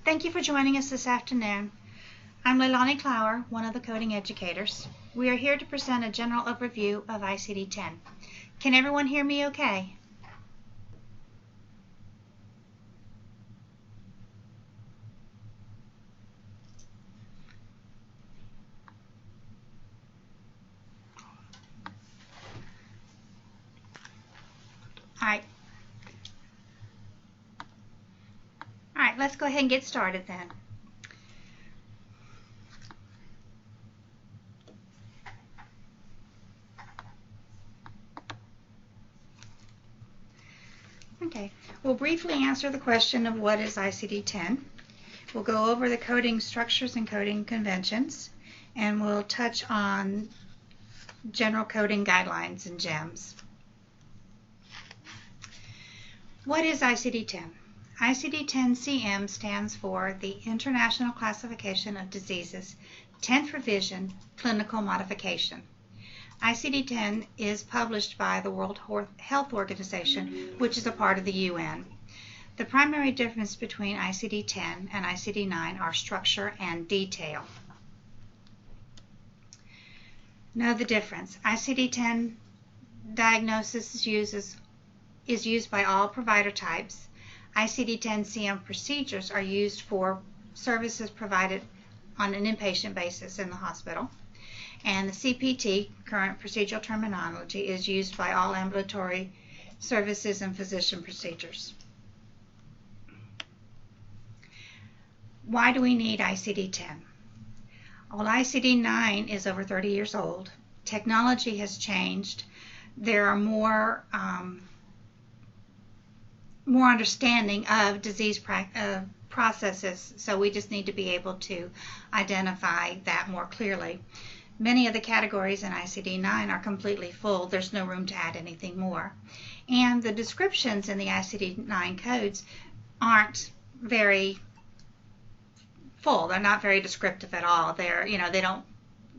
Thank you for joining us this afternoon. I'm Leilani Clower, one of the coding educators. We are here to present a general overview of ICD10. Can everyone hear me okay? All right, let's go ahead and get started then. Okay, we'll briefly answer the question of what is ICD-10. We'll go over the coding structures and coding conventions, and we'll touch on general coding guidelines and GEMS. What is ICD-10? ICD-10-CM stands for the International Classification of Diseases, 10th Revision, Clinical Modification. ICD-10 is published by the World Health Organization, which is a part of the UN. The primary difference between ICD-10 and ICD-9 are structure and detail. Know the difference. ICD-10 diagnosis is used by all provider types. ICD-10-CM procedures are used for services provided on an inpatient basis in the hospital. And the CPT, current procedural terminology, is used by all ambulatory services and physician procedures. Why do we need ICD-10? Well, ICD-9 is over 30 years old. Technology has changed. There are more understanding of disease processes, so we just need to be able to identify that more clearly. Many of the categories in ICD-9 are completely full. There's no room to add anything more. And the descriptions in the ICD-9 codes aren't very full. They're not very descriptive at all. They don't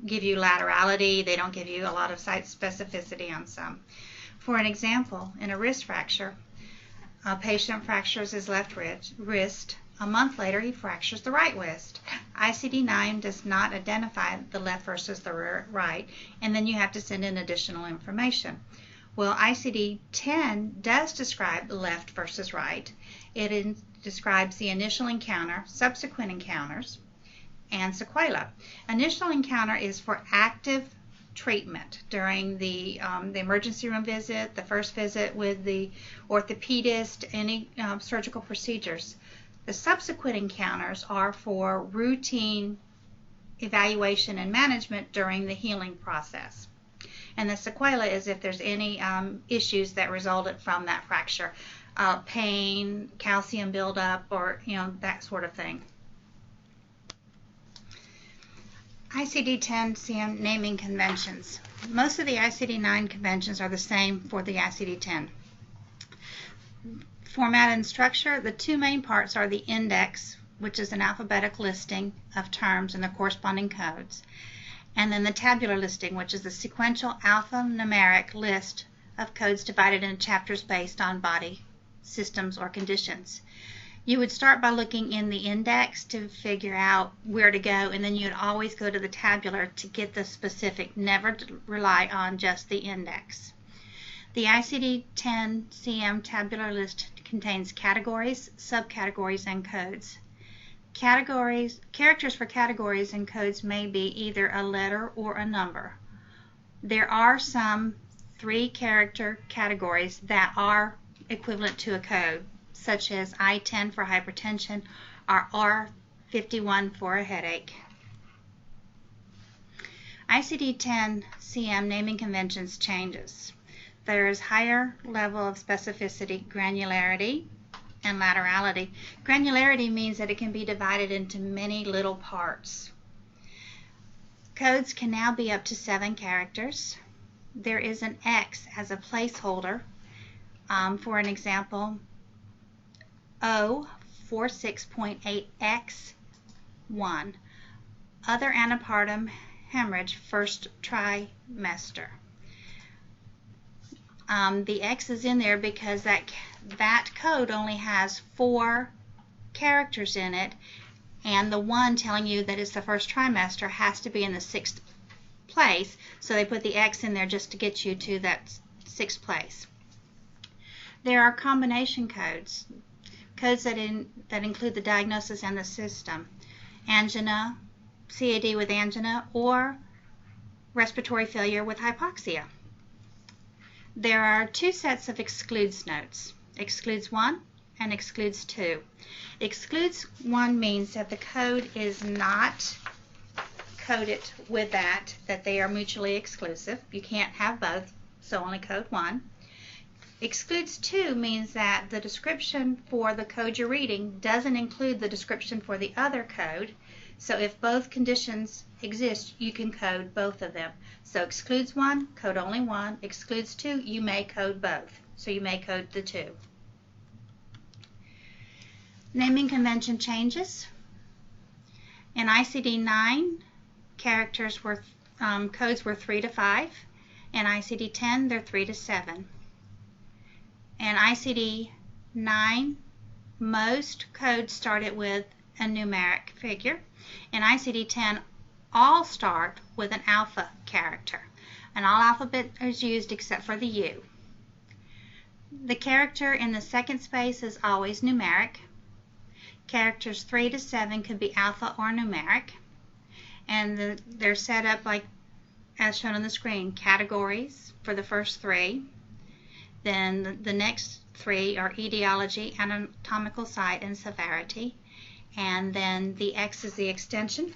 give you laterality. They don't give you a lot of site specificity on some. For an example, in a wrist fracture, a patient fractures his left wrist. A month later, he fractures the right wrist. ICD-9 does not identify the left versus the right, and then you have to send in additional information. Well, ICD-10 does describe left versus right. It describes the initial encounter, subsequent encounters, and sequela. Initial encounter is for active treatment during the emergency room visit, the first visit with the orthopedist, any surgical procedures. The subsequent encounters are for routine evaluation and management during the healing process. And the sequela is if there's any issues that resulted from that fracture, pain, calcium buildup, or that sort of thing. ICD-10-CM naming conventions. Most of the ICD-9 conventions are the same for the ICD-10. Format and structure, the two main parts are the index, which is an alphabetic listing of terms and the corresponding codes, and then the tabular listing, which is a sequential alphanumeric list of codes divided into chapters based on body systems or conditions. You would start by looking in the index to figure out where to go, and then you'd always go to the tabular to get the specific, never rely on just the index. The ICD-10-CM tabular list contains categories, subcategories, and codes. Characters for categories and codes may be either a letter or a number. There are some 3-character categories that are equivalent to a code, such as I-10 for hypertension or R51 for a headache. ICD-10-CM naming conventions changes. There is higher level of specificity, granularity, and laterality. Granularity means that it can be divided into many little parts. Codes can now be up to 7 characters. There is an X as a placeholder. For an example, O46.8X1, other antepartum hemorrhage, first trimester. The X is in there because that code only has 4 characters in it, and the one telling you that it's the first trimester has to be in the 6th place, so they put the X in there just to get you to that 6th place. There are combination codes, codes that include the diagnosis and the system, angina, CAD with angina, or respiratory failure with hypoxia. There are 2 sets of excludes notes, excludes 1 and excludes 2. Excludes 1 means that the code is not coded with that they are mutually exclusive. You can't have both, so only code 1. Excludes 2 means that the description for the code you're reading doesn't include the description for the other code. So if both conditions exist, you can code both of them. So excludes 1, code only 1. Excludes 2, you may code both. So you may code the 2. Naming convention changes. In ICD-9, codes were 3 to 5. In ICD-10, they're 3 to 7. In ICD-9, most codes started with a numeric figure. In ICD-10, all start with an alpha character. An all alphabet is used except for the U. The character in the 2nd space is always numeric. Characters 3 to 7 could be alpha or numeric. And they're set up like as shown on the screen, categories for the first 3. Then the next 3 are etiology, anatomical site, and severity. And then the X is the extension.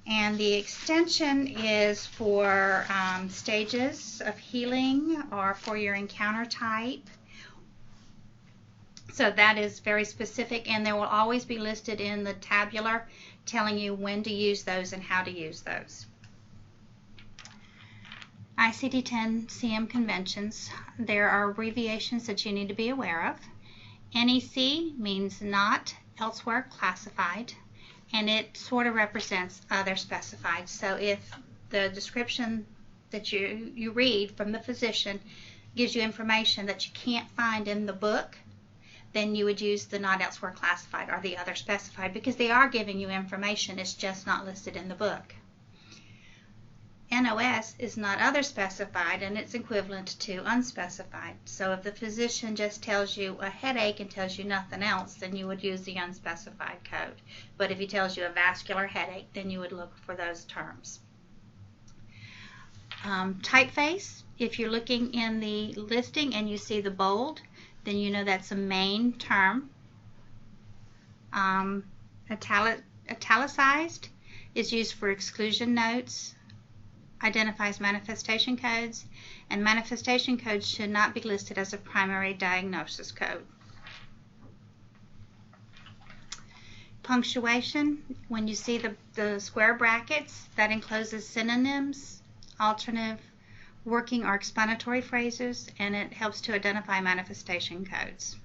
And the extension is for stages of healing or for your encounter type. So that is very specific, and there will always be listed in the tabular telling you when to use those and how to use those. ICD-10 CM conventions. There are abbreviations that you need to be aware of. NEC means not elsewhere classified, and it sort of represents other specified. So if the description that you read from the physician gives you information that you can't find in the book, then you would use the not elsewhere classified or the other specified, because they are giving you information, it's just not listed in the book. NOS is not other specified, and it's equivalent to unspecified. So if the physician just tells you a headache and tells you nothing else, then you would use the unspecified code. But if he tells you a vascular headache, then you would look for those terms. Typeface, if you're looking in the listing and you see the bold, then you know that's a main term. Italicized is used for exclusion notes, identifies manifestation codes, and manifestation codes should not be listed as a primary diagnosis code. Punctuation, when you see the square brackets, that encloses synonyms, alternative, working or explanatory phrases, and it helps to identify manifestation codes.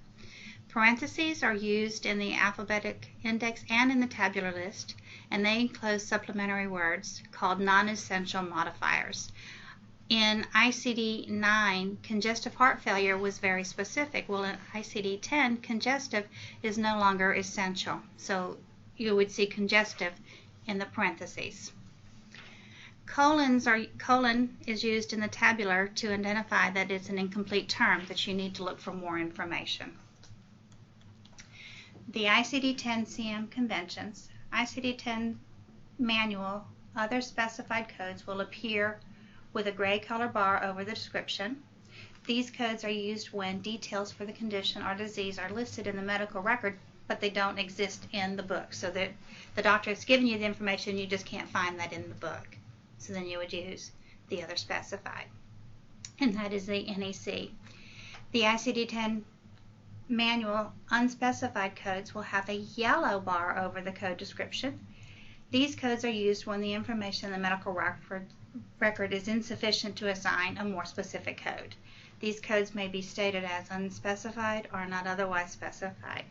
Parentheses are used in the alphabetic index and in the tabular list, and they enclose supplementary words called non-essential modifiers. In ICD-9, congestive heart failure was very specific. Well, in ICD-10, congestive is no longer essential, so you would see congestive in the parentheses. Colon is used in the tabular to identify that it's an incomplete term, that you need to look for more information. The ICD-10 CM conventions, ICD-10 manual, other specified codes will appear with a gray color bar over the description. These codes are used when details for the condition or disease are listed in the medical record, but they don't exist in the book. So that the doctor has given you the information, you just can't find that in the book. So then you would use the other specified, and that is the NEC. The ICD-10 manual unspecified codes will have a yellow bar over the code description. These codes are used when the information in the medical record is insufficient to assign a more specific code. These codes may be stated as unspecified or not otherwise specified.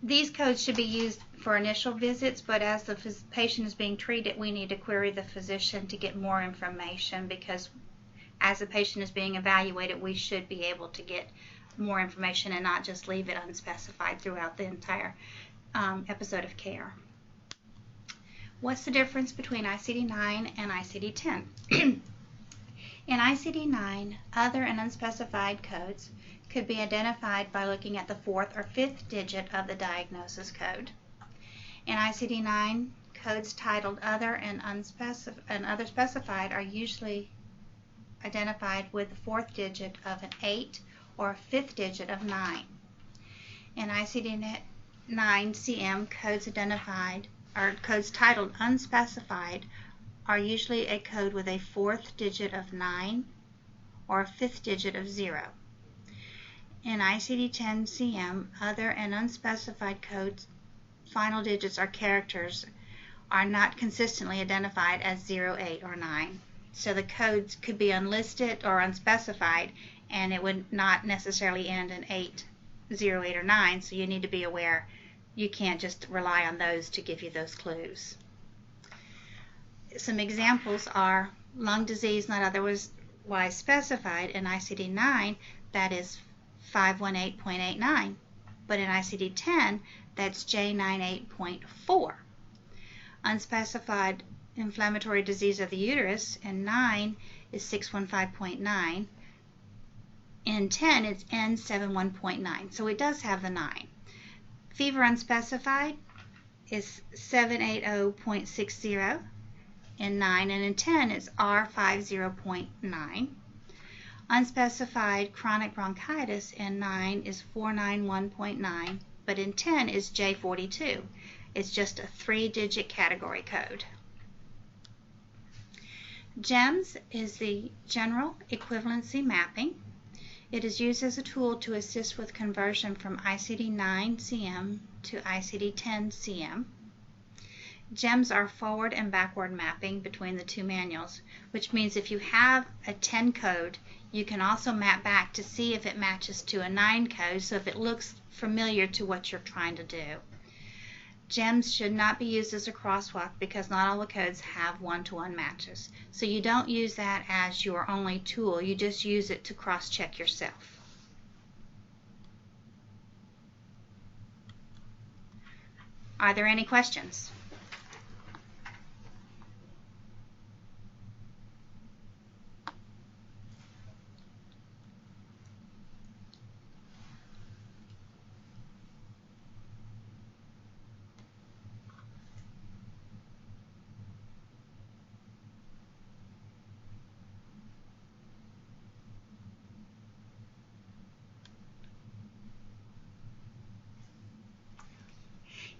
These codes should be used for initial visits, but as the patient is being treated, we need to query the physician to get more information, because as the patient is being evaluated, we should be able to get more information and not just leave it unspecified throughout the entire episode of care. What's the difference between ICD-9 and ICD-10? In ICD-9, other and unspecified codes could be identified by looking at the fourth or fifth digit of the diagnosis code. In ICD-9, codes titled other and other specified are usually identified with the fourth digit of an 8 or a fifth digit of 9. In ICD-9-CM, codes titled unspecified are usually a code with a fourth digit of 9 or a fifth digit of 0. In ICD-10-CM, other and unspecified codes, final digits or characters are not consistently identified as 0, 8, or 9. So the codes could be unlisted or unspecified, and it would not necessarily end in 8, 0, 8, or 9, so you need to be aware you can't just rely on those to give you those clues. Some examples are lung disease not otherwise specified in ICD-9, that is 518.89, but in ICD-10, that's J98.4. Unspecified inflammatory disease of the uterus in 9 is 615.9. In 10, it's N71.9, so it does have the 9. Fever unspecified is 780.60 in 9, and in 10, it's R50.9. Unspecified chronic bronchitis in 9 is 491.9, but in 10 is J42. It's just a 3-digit category code. GEMS is the General Equivalency Mapping. It is used as a tool to assist with conversion from ICD-9-CM to ICD-10-CM. GEMS are forward and backward mapping between the two manuals, which means if you have a 10 code, you can also map back to see if it matches to a 9 code, so if it looks familiar to what you're trying to do. GEMS should not be used as a crosswalk because not all the codes have one-to-one matches. So you don't use that as your only tool, you just use it to cross-check yourself. Are there any questions?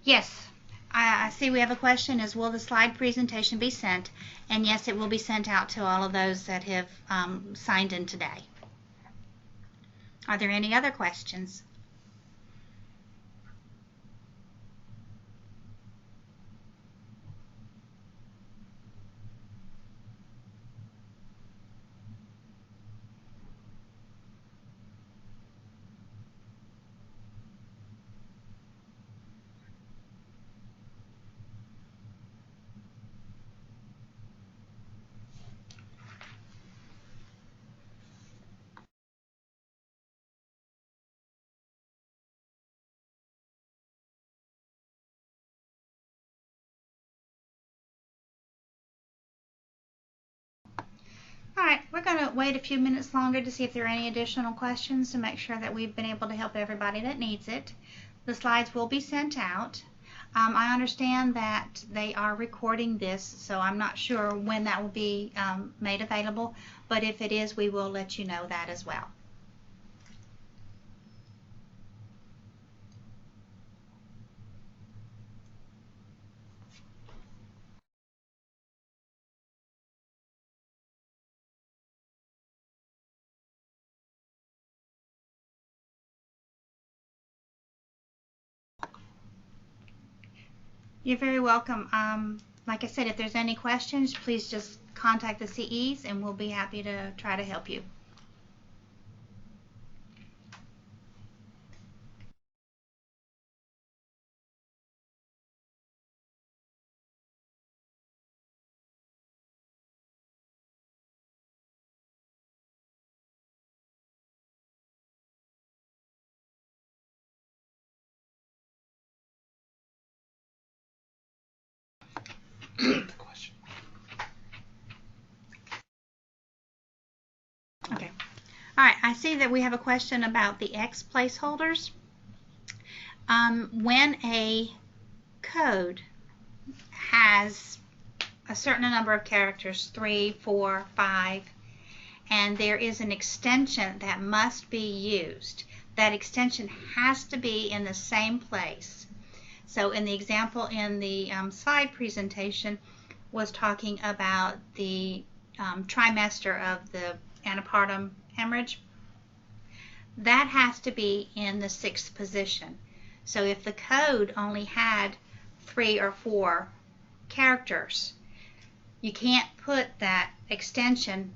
Yes, I see we have a question is, will the slide presentation be sent? And yes, it will be sent out to all of those that have signed in today. Are there any other questions? All right, we're going to wait a few minutes longer to see if there are any additional questions to make sure that we've been able to help everybody that needs it. The slides will be sent out. I understand that they are recording this, so I'm not sure when that will be made available, but if it is, we will let you know that as well. You're very welcome. Like I said, if there's any questions, please just contact the CEs and we'll be happy to try to help you. Okay. All right. I see that we have a question about the X placeholders. When a code has a certain number of characters, 3, 4, 5, and there is an extension that must be used, that extension has to be in the same place. So in the example in the slide presentation was talking about the trimester of the antepartum hemorrhage. That has to be in the 6th position. So if the code only had 3 or 4 characters, you can't put that extension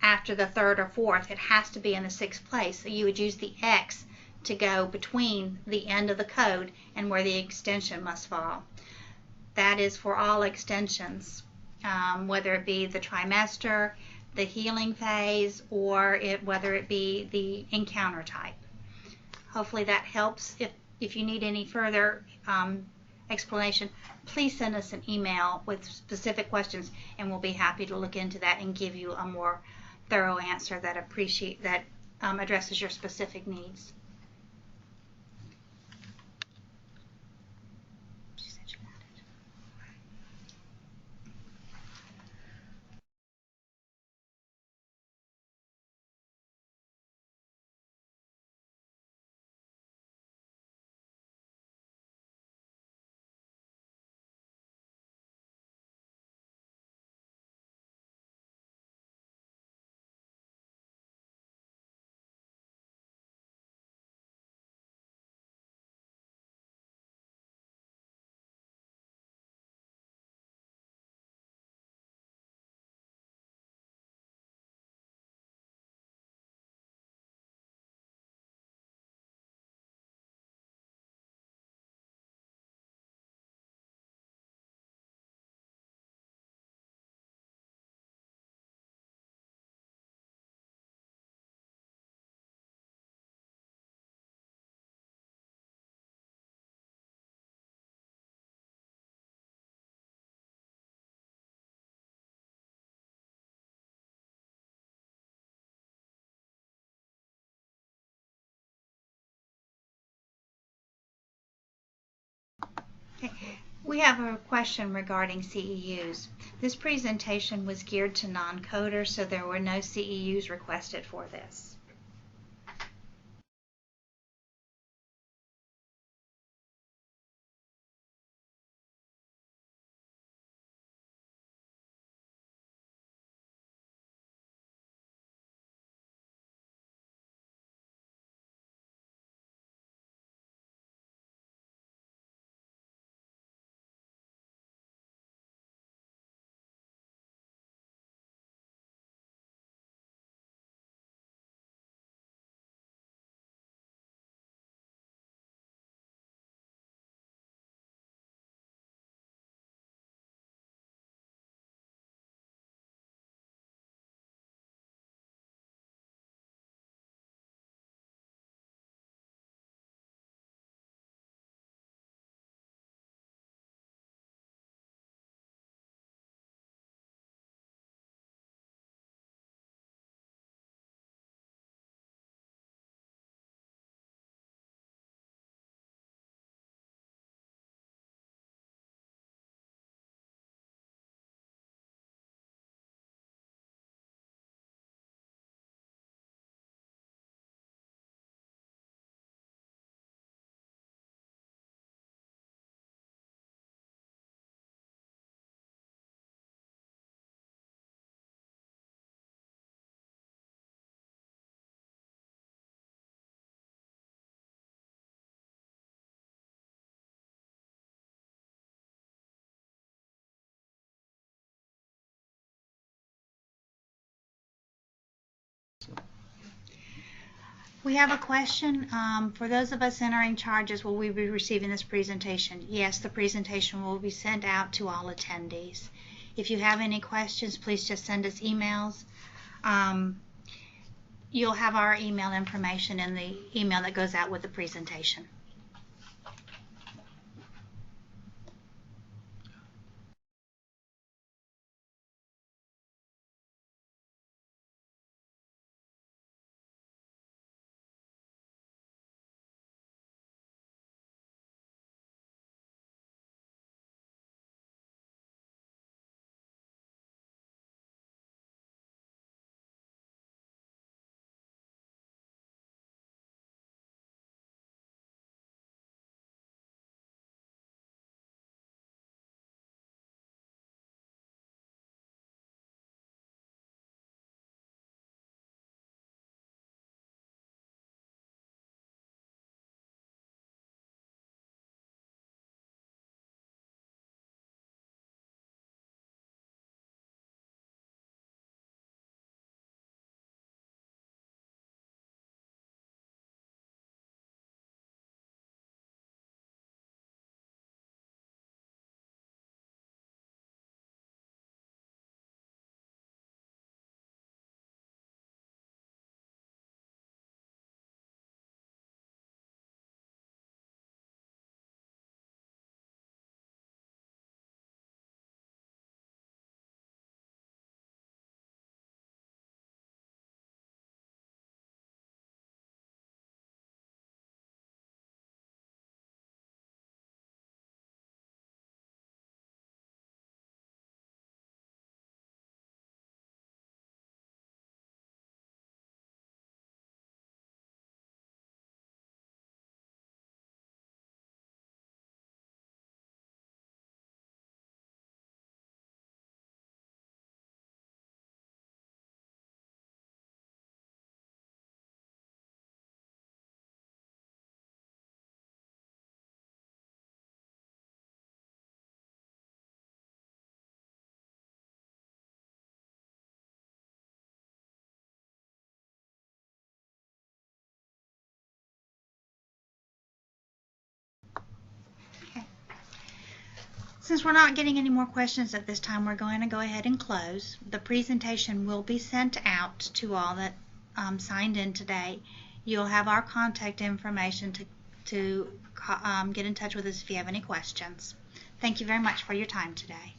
after the 3rd or 4th. It has to be in the 6th place. So you would use the X to go between the end of the code and where the extension must fall. That is for all extensions, whether it be the trimester, the healing phase, or whether it be the encounter type. Hopefully that helps. If you need any further explanation, please send us an email with specific questions, and we'll be happy to look into that and give you a more thorough answer that addresses your specific needs. We have a question regarding CEUs. This presentation was geared to non-coders, so there were no CEUs requested for this. We have a question. For those of us entering charges, will we be receiving this presentation? Yes, the presentation will be sent out to all attendees. If you have any questions, please just send us emails. You'll have our email information in the email that goes out with the presentation. Since we're not getting any more questions at this time, we're going to go ahead and close. The presentation will be sent out to all that signed in today. You'll have our contact information to get in touch with us if you have any questions. Thank you very much for your time today.